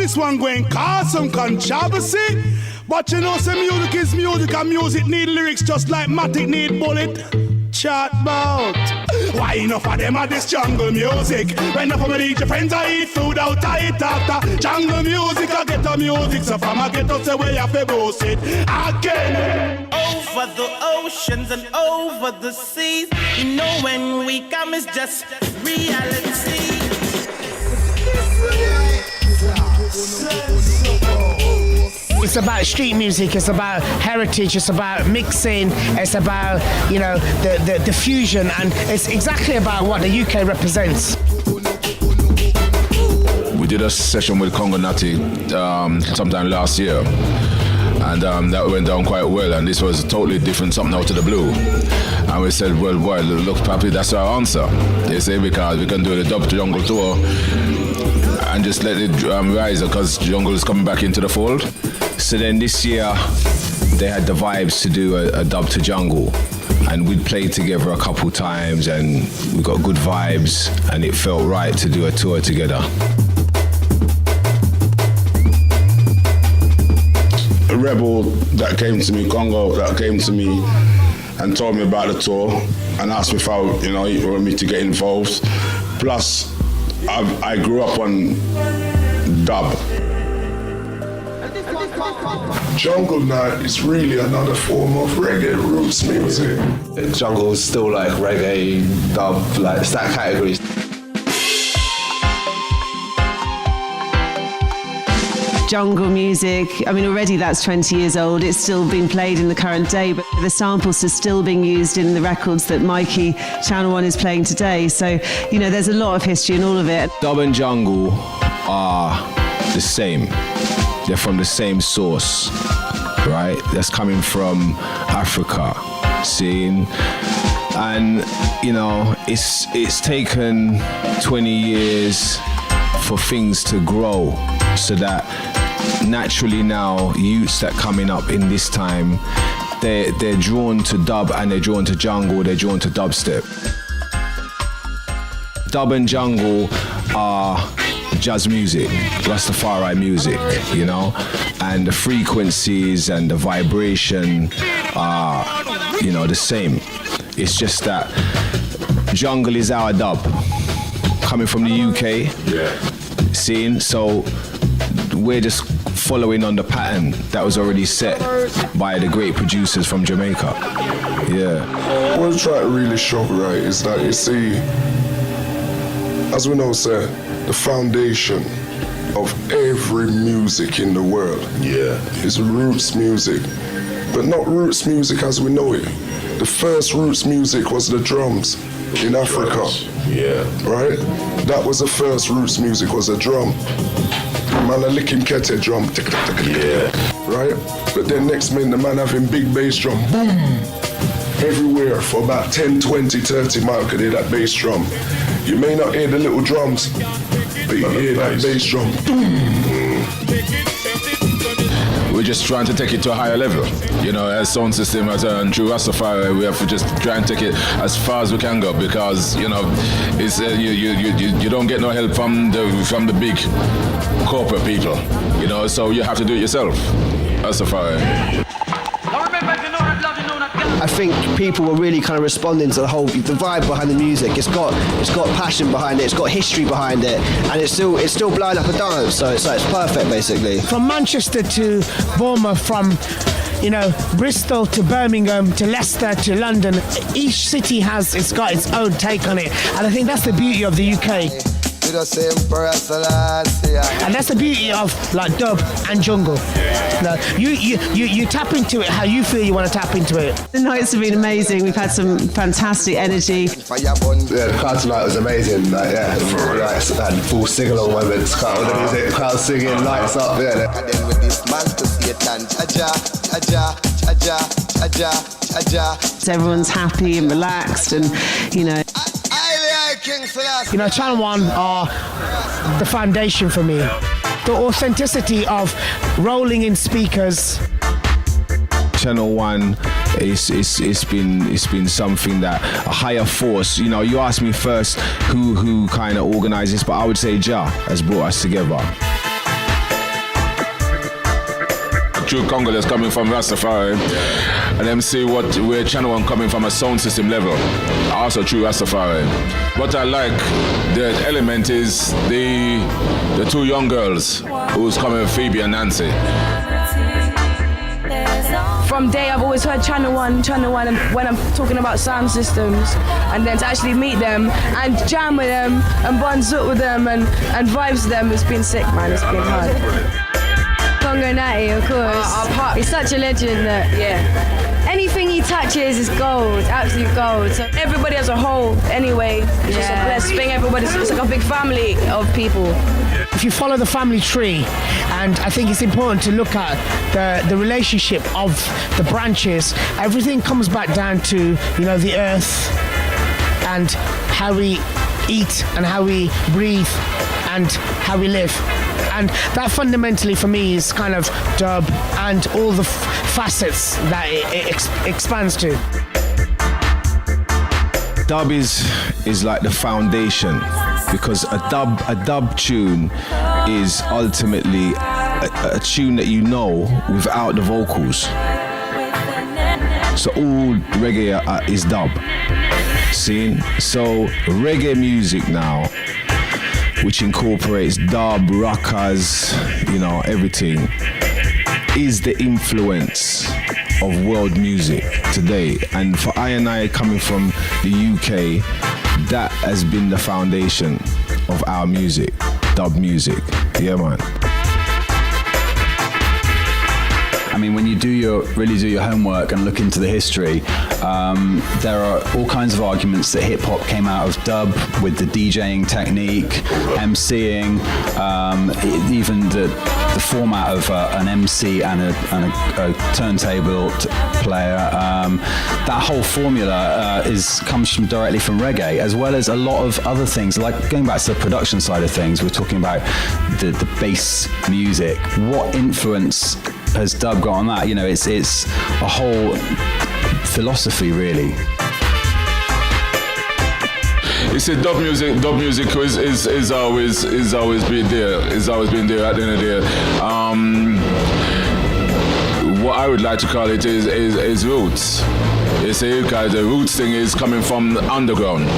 this one going cause some controversy. But you know, some music is music, and music need lyrics just like Matic need bullet. Chat bout. Why enough of them are this jungle music? When enough of my DJ friends I eat food out, I eat after. Jungle music, I get the music. So from I get up the way I feel boast it again. Over the oceans and over the seas, you know when we come it's just reality. It's about street music, it's about heritage, it's about mixing, it's about, you know, the fusion, and it's exactly about what the UK represents. We did a session with Congo Natty sometime last year, and that went down quite well, and this was totally different, something out of the blue. And we said, well, boy, look, Papi, that's our answer. They say because we can do the Dub to Jungle tour and just let it rise because Jungle is coming back into the fold. So then this year, they had the vibes to do a Dub to Jungle, and we'd played together a couple times, and we got good vibes, and it felt right to do a tour together. A rebel that came to me, Congo, that came to me and told me about the tour and asked me if I, you know, he wanted me to get involved. Plus, I grew up on dub. Jungle night is really another form of reggae roots music. Jungle is still like reggae, dub, like it's that category. Jungle music, I mean already that's 20 years old, it's still being played in the current day, but the samples are still being used in the records that Mikey Channel 1 is playing today. So, you know, there's a lot of history in all of it. Dub and Jungle are the same. They're from the same source, right? That's coming from Africa, seeing. And, you know, it's taken 20 years for things to grow so that naturally now youths that coming up in this time, they're drawn to dub and they're drawn to jungle, they're drawn to dubstep. Dub and jungle are jazz music, Rastafari music, you know, and the frequencies and the vibration are, you know, the same. It's just that jungle is our dub, coming from the UK, seeing, so we're just following on the pattern that was already set by the great producers from Jamaica. Yeah. What I'm trying to really show, right, is that you see, as we know, sir, the foundation of every music in the world is roots music, but not roots music as we know it. The first roots music was the drums in Africa. Right? That was the first roots music, was a drum. Man a licking kete drum, right? But then next minute the man having big bass drum, boom! Everywhere for about 10, 20, 30 miles could hear that bass drum. You may not hear the little drums, but you hear that bass drum, We're just trying to take it to a higher level. You know, as sound system, as through Rastafari, we have to just try and take it as far as we can go because, you know, it's you don't get no help from the big corporate people, you know, so you have to do it yourself. Rastafari. I think people were really kind of responding to the vibe behind the music. It's got passion behind it, it's got history behind it, and it's still blowing up a dance. So it's perfect, basically. From Manchester to Bournemouth, from, you know, Bristol to Birmingham to Leicester to London, each city it's got its own take on it, and I think that's the beauty of the UK. And that's the beauty of like dub and jungle. You tap into it how you feel you want to tap into it. The nights have been amazing. We've had some fantastic energy. Yeah, the crowd tonight was amazing. Like, and full sing-along moments. The crowd singing, lights up. Yeah. And then with this man to Satan, So everyone's happy and relaxed, and you know. You know, Channel 1 are the foundation for me. The authenticity of rolling in speakers. Channel 1 it's been something that a higher force, you know, you asked me first who kind of organizes, but I would say Jah has brought us together. true Congolese coming from Rastafari, and them see where Channel One coming from a sound system level, also true Rastafari. What I like, the element is the two young girls who's coming, Phoebe and Nancy. From day I've always heard Channel One, and when I'm talking about sound systems, and then to actually meet them and jam with them and buns up with them and vibes with them, it's been sick, man. It's been hard. Congo Natty, of course. He's such a legend that anything he touches is gold, absolute gold. So everybody as a whole, anyway, it's just a blessed thing. It's like a big family of people. If you follow the family tree, and I think it's important to look at the relationship of the branches, everything comes back down to, the earth and how we eat and how we breathe and how we live. And that fundamentally for me is kind of dub and all the facets that it expands to. Dub is like the foundation, because a dub tune is ultimately a tune that you know without the vocals. So all reggae is dub. See? So reggae music now, which incorporates dub, rockers, everything, is the influence of world music today. And for I coming from the UK, that has been the foundation of our music, dub music. Yeah, man. I mean, when you really do your homework and look into the history, there are all kinds of arguments that hip hop came out of dub with the DJing technique, MCing, even the format of an MC and a turntable player. That whole formula comes directly from reggae, as well as a lot of other things. Like going back to the production side of things, we're talking about the bass music. What influence has dub got on that? It's a whole philosophy, really. You see, dub music is always been there. It's always been there at the end of the day. What I would like to call it is roots. You see, because the roots thing is coming from the underground,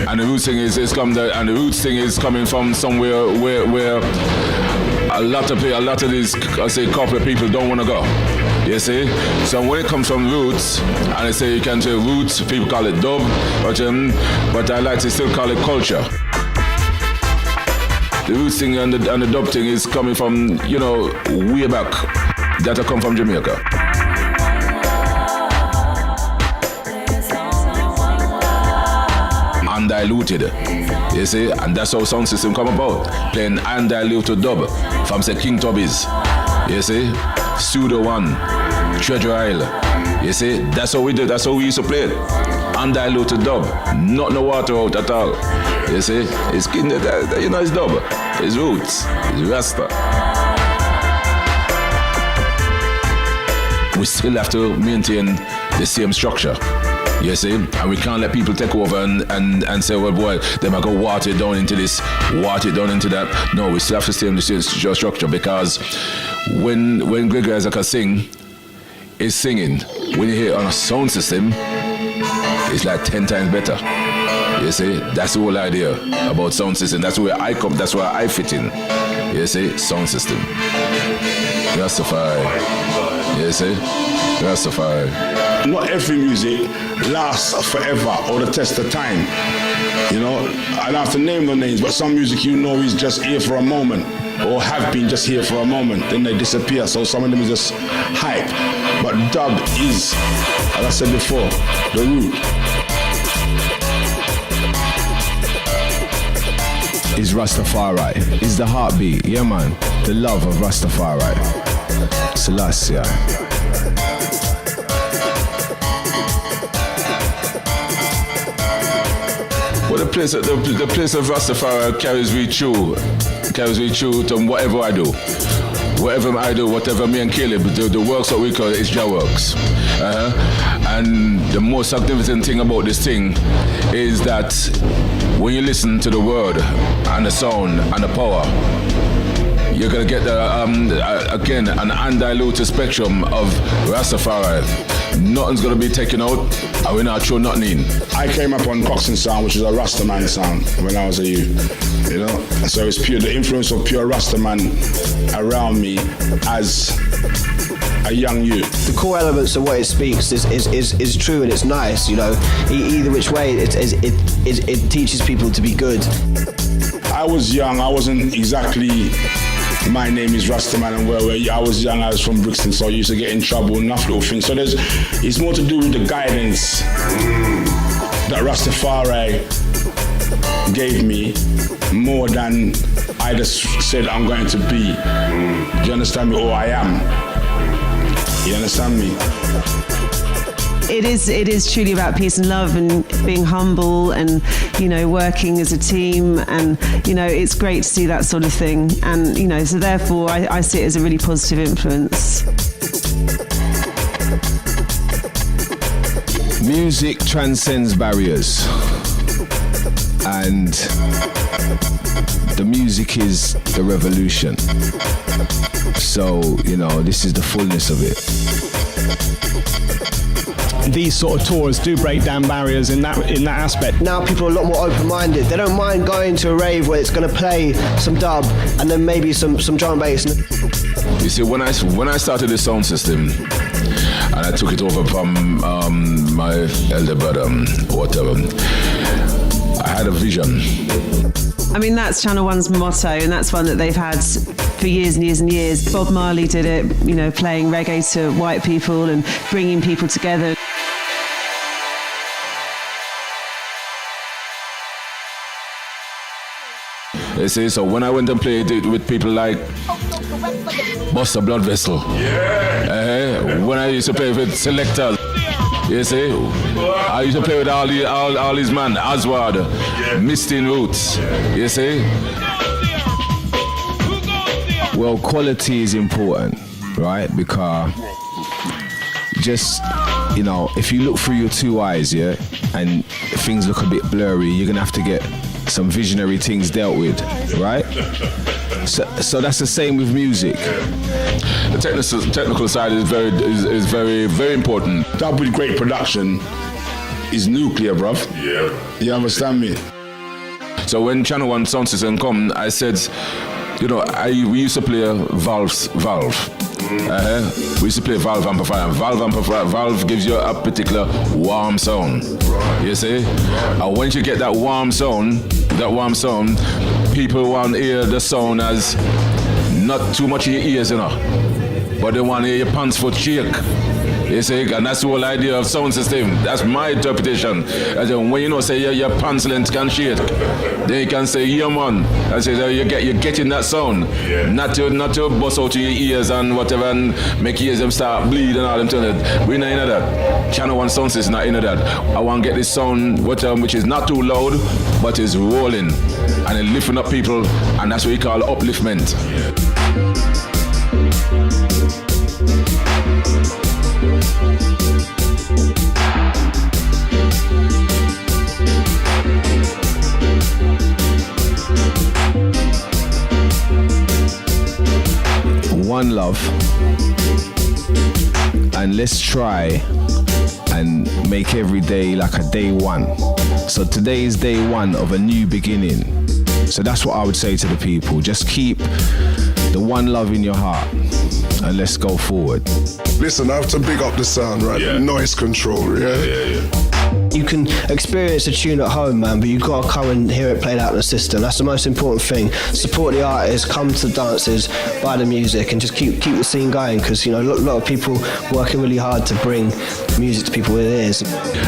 and the roots thing is coming from somewhere where a lot of these, corporate people don't want to go. You see? So when it comes from roots, and I say you can say roots, people call it dub, but I like to still call it culture. The roots thing and the dub thing is coming from, way back, that come from Jamaica. Undiluted, you see, and that's how sound system come about, playing undiluted dub from say King Tubby's, you see, Studio One, Treasure Isle, you see, that's how we do, that's how we used to play it, undiluted dub, not no water out at all, you see, it's it's dub, it's roots, it's Rasta. We still have to maintain the same structure. You see, and we can't let people take over and say, well, boy, they might go water it down into this, water it down into that. No, we still have to stay in the same structure, because when Greg Isaac sing, is singing. When you hear it on a sound system, it's like 10 times better. You see, that's the whole idea about sound system. That's where I come, that's where I fit in. You see, sound system. Rastafari. You see, Rastafari. Not every music lasts forever or the test of time. I don't have to name the names, but some music is just here for a moment, or have been just here for a moment, then they disappear. So some of them is just hype. But dub is, as I said before, the root. Is Rastafari, is the heartbeat, yeah man, the love of Rastafari. Selassie. Well, the place of Rastafari carries me through to whatever I do. Whatever I do, whatever me and Caleb, the works that we call it is your works. And the most significant thing about this thing is that when you listen to the word and the sound and the power, you're gonna get again an undiluted spectrum of Rastafari. Nothing's gonna be taken out, and we're not sure nothing in. I came up on Coxsone sound, which is a Rastaman sound, when I was a youth. You know, so it's pure the influence of pure Rastaman around me as a young youth. The core elements of what it speaks is true and it's nice. You know, either which way, it teaches people to be good. I was young. I wasn't exactly. My name is Rastaman, and where I was young, I was from Brixton, so I used to get in trouble, enough little things. So it's more to do with the guidance that Rastafari gave me, more than I just said I'm going to be. Do you understand me? Or I am. You understand me? It is truly about peace and love and being humble and, you know, working as a team, and, you know, it's great to see that sort of thing. And, you know, so therefore I see it as a really positive influence. Music transcends barriers, and the music is the revolution. So, you know, this is the fullness of it. These sort of tours do break down barriers in that aspect. Now people are a lot more open-minded. They don't mind going to a rave where it's going to play some dub and then maybe some drum and bass. You see, when I started the sound system, and I took it over from my elder brother, whatever, I had a vision. I mean, that's Channel One's motto, and that's one that they've had for years and years and years. Bob Marley did it, you know, playing reggae to white people and bringing people together. You see, so when I went and played it with people like Buster Blood Vessel, when I used to play with Selectors, you see, I used to play with all these man, Oswald, Misty Roots, you see. Well, quality is important, right? Because just, you know, if you look through your two eyes, yeah, and things look a bit blurry, you're gonna have to get some visionary things dealt with, right? So that's the same with music. The technical side is very, very important. Dub with great production is nuclear, bruv. Yeah. You understand me? So when Channel One sound system come, I said, you know, we used to play Valve. We used to play Valve amplifier. Valve gives you a particular warm sound. You see? And once you get that warm sound, people want to hear the sound as not too much in your ears, you know, but they want to hear your pants foot shake. You see, and that's the whole idea of sound system. That's my interpretation. As in, when you know, say your pants length can shake, then you can say, yeah, man. I say you're getting that sound, not to bust out your ears and whatever and make ears them start bleed and all them things. We're not into that. Channel One sound system not into that. I want to get this sound which is not too loud, but is rolling and it lifting up people, and that's what we call upliftment. One love, and let's try and make every day like a day one. So today is day one of a new beginning. So that's what I would say to the people. Just keep the one love in your heart and let's go forward. Listen, I have to big up the sound, right? Yeah. Noise control, yeah. You can experience a tune at home, man, but you've got to come and hear it played out in the system. That's the most important thing. Support the artists, come to dances, buy the music, and just keep the scene going, because, you know, a lot of people working really hard to bring music to people with ears.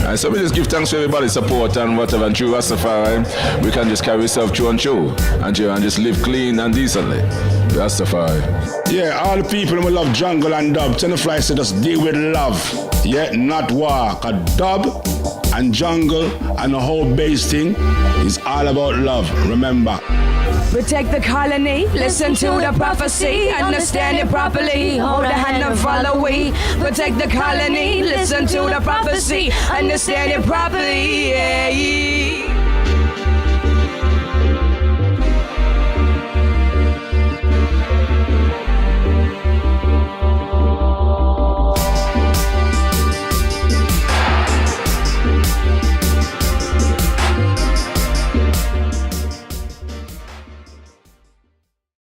And so we just give thanks to everybody's support and whatever, and through Rastafari, we can just carry ourselves through and just live clean and decently. Rastafari. Yeah, all the people who love jungle and dub, tell the fly say just deal with love, yeah, not war. A dub and jungle and the whole bass thing is all about love, remember. Protect the colony, listen to the prophecy, understand it properly, hold the hand and follow we. Protect the colony, listen to the prophecy, understand it properly, yeah.